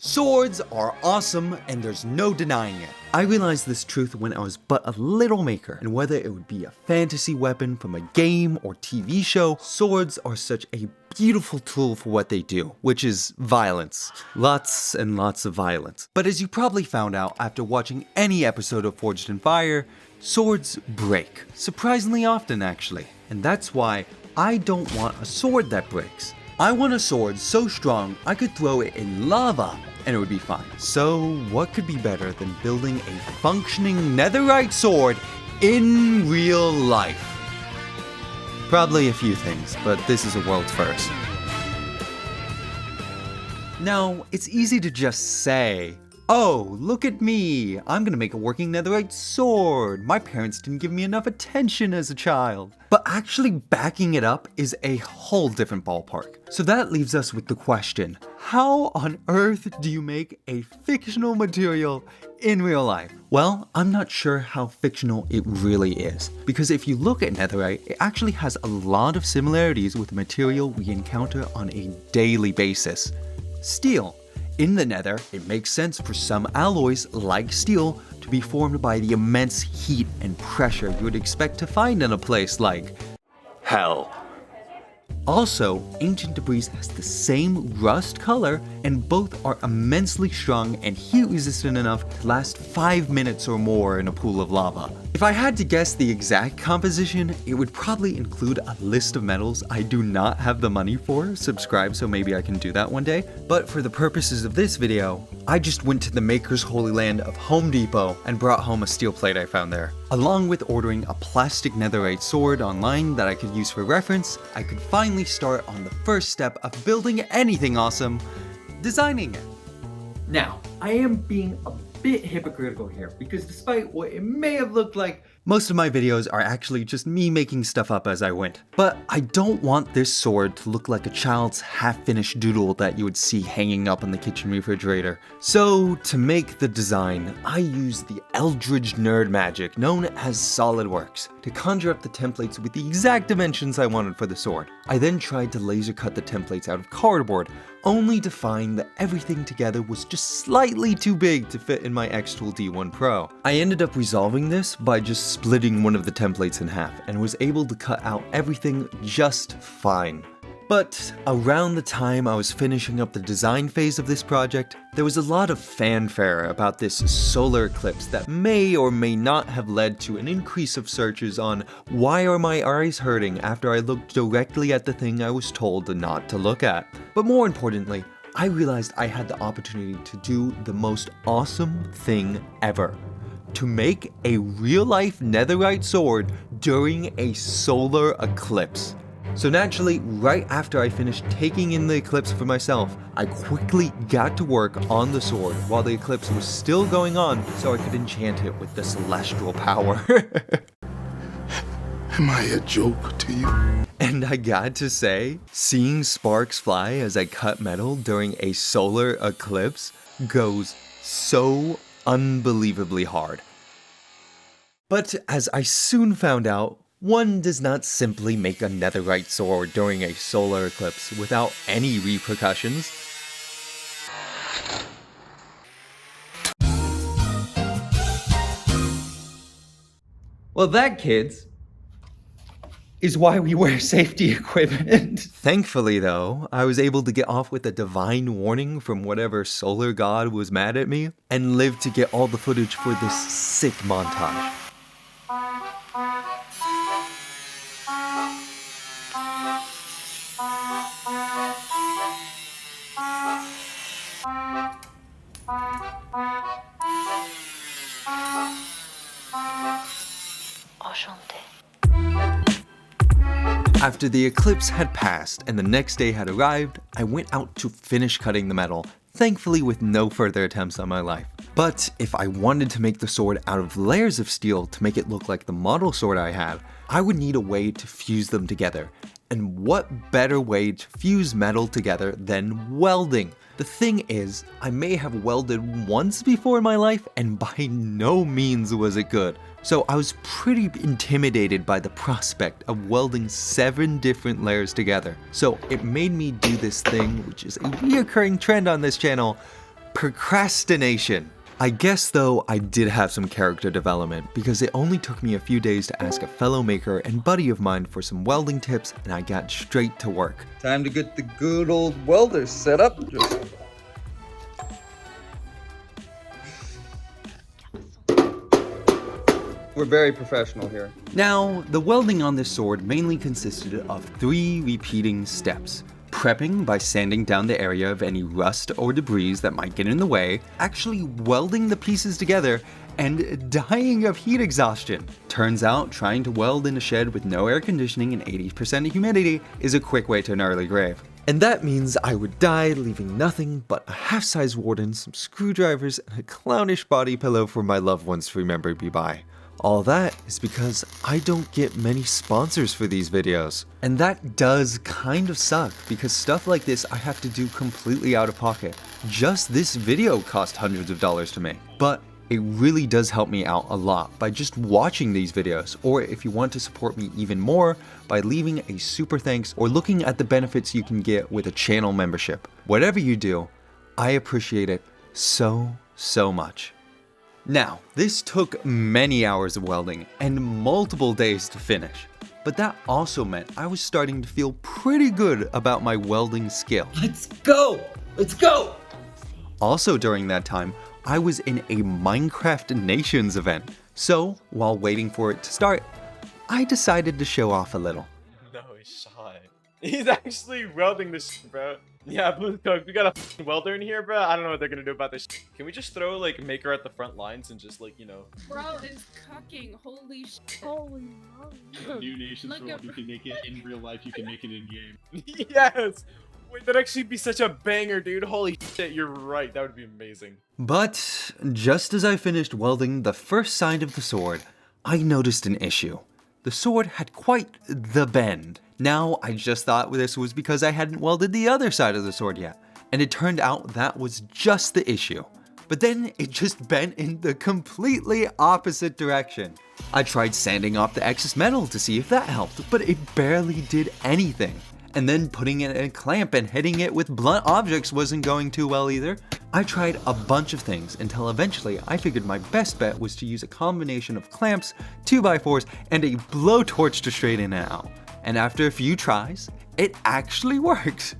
Swords are awesome and there's no denying it. I realized this truth when I was but a little maker, and whether it would be a fantasy weapon from a game or TV show, swords are such a beautiful tool for what they do, which is violence. Lots and lots of violence. But as you probably found out after watching any episode of Forged in Fire, swords break. Surprisingly often actually. And that's why I don't want a sword that breaks. I want a sword so strong I could throw it in lava and it would be fine. So what could be better than building a functioning netherite sword in real life? Probably a few things, but this is a world first. Now, it's easy to just say, oh, look at me, I'm gonna make a working netherite sword. My parents didn't give me enough attention as a child. But actually backing it up is a whole different ballpark. So that leaves us with the question, how on earth do you make a fictional material in real life? Well, I'm not sure how fictional it really is, because if you look at netherite, it actually has a lot of similarities with the material we encounter on a daily basis. Steel. In the nether, it makes sense for some alloys, like steel, to be formed by the immense heat and pressure you would expect to find in a place like hell. Also, ancient debris has the same rust color, and both are immensely strong and heat resistant enough to last 5 minutes or more in a pool of lava. If I had to guess the exact composition, it would probably include a list of metals I do not have the money for. Subscribe so maybe I can do that one day. But for the purposes of this video, I just went to the maker's holy land of Home Depot and brought home a steel plate I found there. Along with ordering a plastic netherite sword online that I could use for reference, I could finally start on the first step of building anything awesome, designing it. Now, I am being a bit hypocritical here, because despite what it may have looked like, most of my videos are actually just me making stuff up as I went. But I don't want this sword to look like a child's half-finished doodle that you would see hanging up on the kitchen refrigerator. So to make the design, I used the Eldritch nerd magic known as SolidWorks to conjure up the templates with the exact dimensions I wanted for the sword. I then tried to laser cut the templates out of cardboard, only to find that everything together was just slightly too big to fit in my X-Tool D1 Pro. I ended up resolving this by just splitting one of the templates in half and was able to cut out everything just fine. But around the time I was finishing up the design phase of this project, there was a lot of fanfare about this solar eclipse that may or may not have led to an increase of searches on why are my eyes hurting after I looked directly at the thing I was told not to look at. But more importantly, I realized I had the opportunity to do the most awesome thing ever. To make a real-life netherite sword during a solar eclipse. So naturally, right after I finished taking in the eclipse for myself, I quickly got to work on the sword while the eclipse was still going on so I could enchant it with the celestial power. Am I a joke to you? And I got to say, seeing sparks fly as I cut metal during a solar eclipse goes so unbelievably hard. But as I soon found out, one does not simply make a netherite sword during a solar eclipse without any repercussions. Well, that, kids, is why we wear safety equipment. Thankfully, though, I was able to get off with a divine warning from whatever solar god was mad at me and live to get all the footage for this sick montage. After the eclipse had passed and the next day had arrived, I went out to finish cutting the metal, thankfully with no further attempts on my life. But if I wanted to make the sword out of layers of steel to make it look like the model sword I had, I would need a way to fuse them together. And what better way to fuse metal together than welding? The thing is, I may have welded once before in my life, and by no means was it good. So I was pretty intimidated by the prospect of welding 7 different layers together. So it made me do this thing, which is a reoccurring trend on this channel, procrastination. I guess though I did have some character development because it only took me a few days to ask a fellow maker and buddy of mine for some welding tips, and I got straight to work. Time to get the good old welder set up. We're very professional here. Now, the welding on this sword mainly consisted of 3 repeating steps. Prepping by sanding down the area of any rust or debris that might get in the way, actually welding the pieces together, and dying of heat exhaustion. Turns out, trying to weld in a shed with no air conditioning and 80% humidity is a quick way to an early grave. And that means I would die leaving nothing but a half-size warden, some screwdrivers, and a clownish body pillow for my loved ones to remember me by. All that is because I don't get many sponsors for these videos. And that does kind of suck because stuff like this I have to do completely out of pocket. Just this video cost hundreds of dollars to make. But it really does help me out a lot by just watching these videos, or if you want to support me even more, by leaving a super thanks or looking at the benefits you can get with a channel membership. Whatever you do, I appreciate it so much. Now, this took many hours of welding and multiple days to finish, but that also meant I was starting to feel pretty good about my welding skill. Let's go! Let's go! Also during that time, I was in a Minecraft Nations event, so while waiting for it to start, I decided to show off a little. No shot. He's actually welding this shit, bro. Yeah, Blue Coke, we got a f***ing welder in here, bro. I don't know what they're gonna do about this shit. Can we just throw, like, Maker at the front lines and just, like, you know... Bro is cucking, holy shit. Holy moly. New Nations World, you can make it in real life, you can make it in game. Yes! Wait, that'd actually be such a banger, dude. Holy shit, you're right. That would be amazing. But just as I finished welding the first side of the sword, I noticed an issue. The sword had quite the bend. Now, I just thought this was because I hadn't welded the other side of the sword yet, and it turned out that was just the issue. But then it just bent in the completely opposite direction. I tried sanding off the excess metal to see if that helped, but it barely did anything. And then putting it in a clamp and hitting it with blunt objects wasn't going too well either. I tried a bunch of things until eventually I figured my best bet was to use a combination of clamps, 2x4s, and a blowtorch to straighten it out. And after a few tries, it actually worked.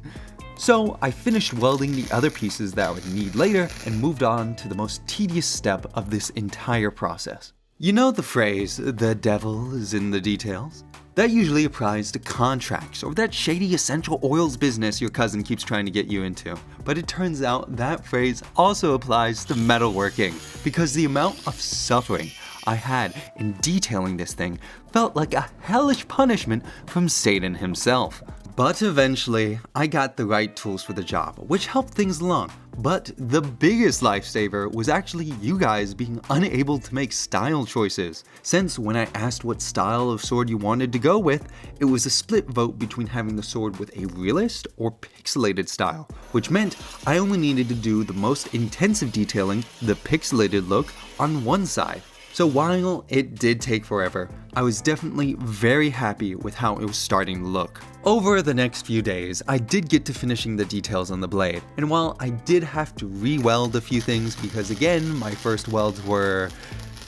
So I finished welding the other pieces that I would need later and moved on to the most tedious step of this entire process. You know the phrase, the devil is in the details? That usually applies to contracts or that shady essential oils business your cousin keeps trying to get you into. But it turns out that phrase also applies to metalworking, because the amount of suffering I had in detailing this thing felt like a hellish punishment from Satan himself. But eventually, I got the right tools for the job, which helped things along. But the biggest lifesaver was actually you guys being unable to make style choices. Since when I asked what style of sword you wanted to go with, it was a split vote between having the sword with a realist or pixelated style, which meant I only needed to do the most intensive detailing, the pixelated look, on one side. So while it did take forever, I was definitely very happy with how it was starting to look. Over the next few days, I did get to finishing the details on the blade, and while I did have to re-weld a few things because again, my first welds were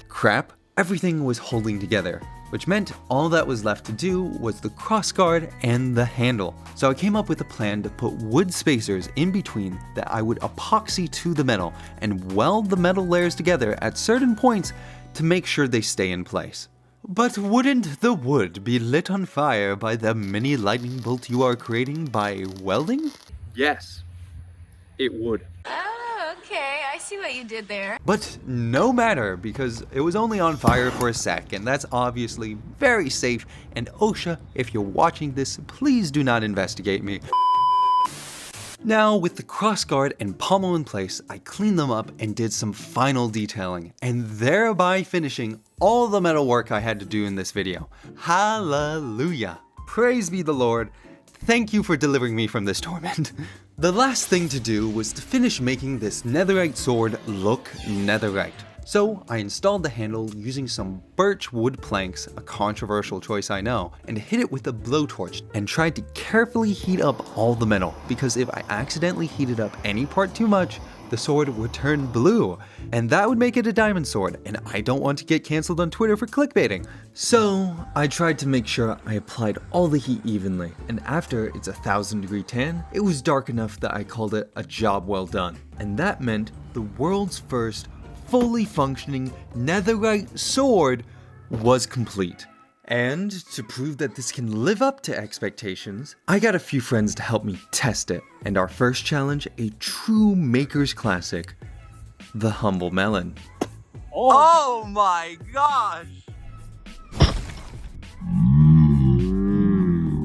crap, everything was holding together, which meant all that was left to do was the crossguard and the handle. So I came up with a plan to put wood spacers in between that I would epoxy to the metal and weld the metal layers together at certain points to make sure they stay in place. But wouldn't the wood be lit on fire by the mini lightning bolt you are creating by welding? Yes, it would. Oh, okay. I see what you did there. But no matter, because it was only on fire for a sec, and that's obviously very safe, and OSHA, if you're watching this, please do not investigate me. Now, with the crossguard and pommel in place, I cleaned them up and did some final detailing, and thereby finishing all the metal work I had to do in this video. Hallelujah! Praise be the Lord. Thank you for delivering me from this torment. The last thing to do was to finish making this netherite sword look netherite. So I installed the handle using some birch wood planks, a controversial choice I know, and hit it with a blowtorch and tried to carefully heat up all the metal, because if I accidentally heated up any part too much, the sword would turn blue, and that would make it a diamond sword, and I don't want to get cancelled on Twitter for clickbaiting. So I tried to make sure I applied all the heat evenly, and after its 1,000-degree tan, it was dark enough that I called it a job well done. And that meant the world's first fully functioning netherite sword was complete. And to prove that this can live up to expectations, I got a few friends to help me test it. And our first challenge, a true maker's classic, the humble melon. Oh my gosh!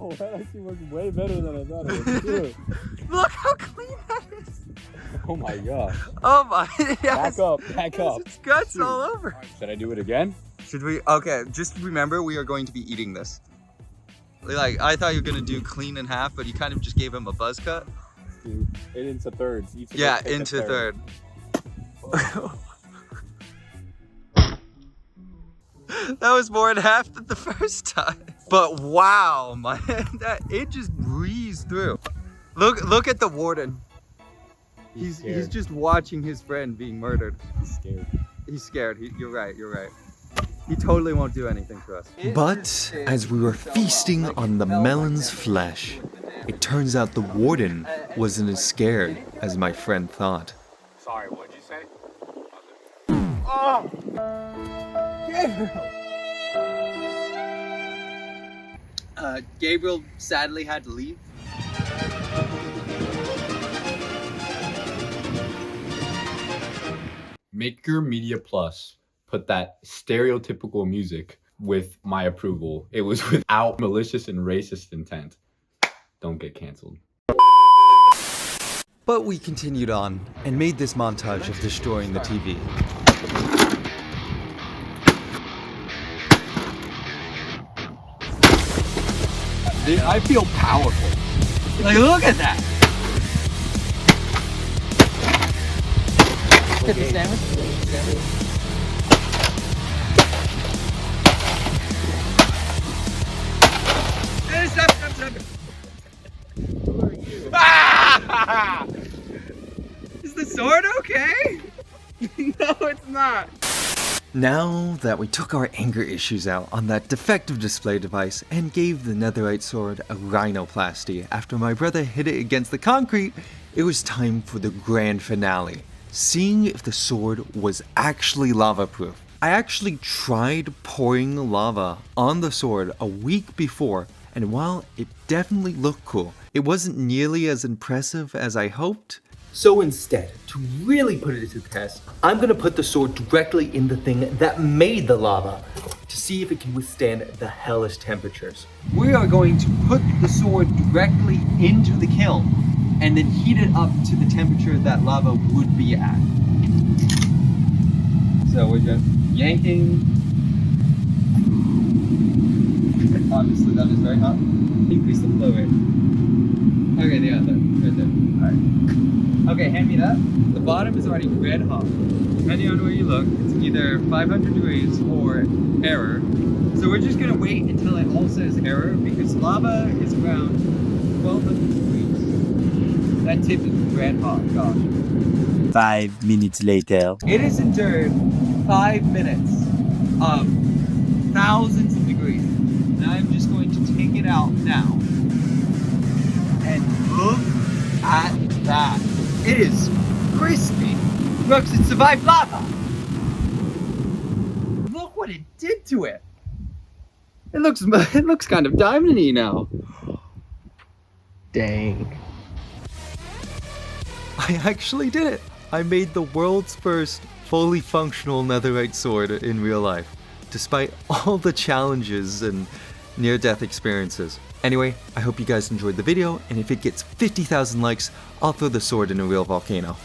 Oh, that actually works way better than I thought it would. Dude. Look how clean that is! Oh my god. Oh my, Back up, back up. It's guts all over. Should I do it again? Should we? Okay, just remember we are going to be eating this. Like, I thought you were gonna do clean in half, but you kind of just gave him a buzz cut. Dude, it into thirds. Each of us Yeah, take a into third. That was more than half than the first time. But wow, man, it just breezed through. Look at the warden. He's just watching his friend being murdered. He's scared. He's scared. You're right. He totally won't do anything to us. But as we were feasting on the melon's flesh, it turns out the warden wasn't as scared as my friend thought. Sorry, what'd you say? Gabriel sadly had to leave. Maker Media Plus put that stereotypical music with my approval. It was without malicious and racist intent. Don't get canceled. But we continued on and made this montage of destroying the TV. Dude, I feel powerful. Like, look at that. Get the sandwich. Is the sword okay? No, it's not. Now that we took our anger issues out on that defective display device and gave the netherite sword a rhinoplasty after my brother hit it against the concrete, it was time for the grand finale, seeing if the sword was actually lava-proof. I actually tried pouring lava on the sword a week before, and while it definitely looked cool, it wasn't nearly as impressive as I hoped. So instead, to really put it to the test, I'm gonna put the sword directly in the thing that made the lava to see if it can withstand the hellish temperatures. We are going to put the sword directly into the kiln and then heat it up to the temperature that lava would be at. So we're just yanking. Obviously that is very hot. Increase the flow rate. Okay, yeah, right there. Alright. Okay, hand me that. The bottom is already red hot. Depending on where you look, it's either 500 degrees or error. So we're just gonna wait until it all says error because lava is around 1200 degrees. That tip is red hot, gosh. 5 minutes later. It has endured 5 minutes of thousands of degrees. And I'm just going to take it out now. And look at that. It is crispy. Brooks, it survived lava. Look what it did to it. It looks kind of diamond-y now. Dang. I actually did it! I made the world's first fully functional netherite sword in real life, despite all the challenges and near-death experiences. Anyway, I hope you guys enjoyed the video, and if it gets 50,000 likes, I'll throw the sword in a real volcano.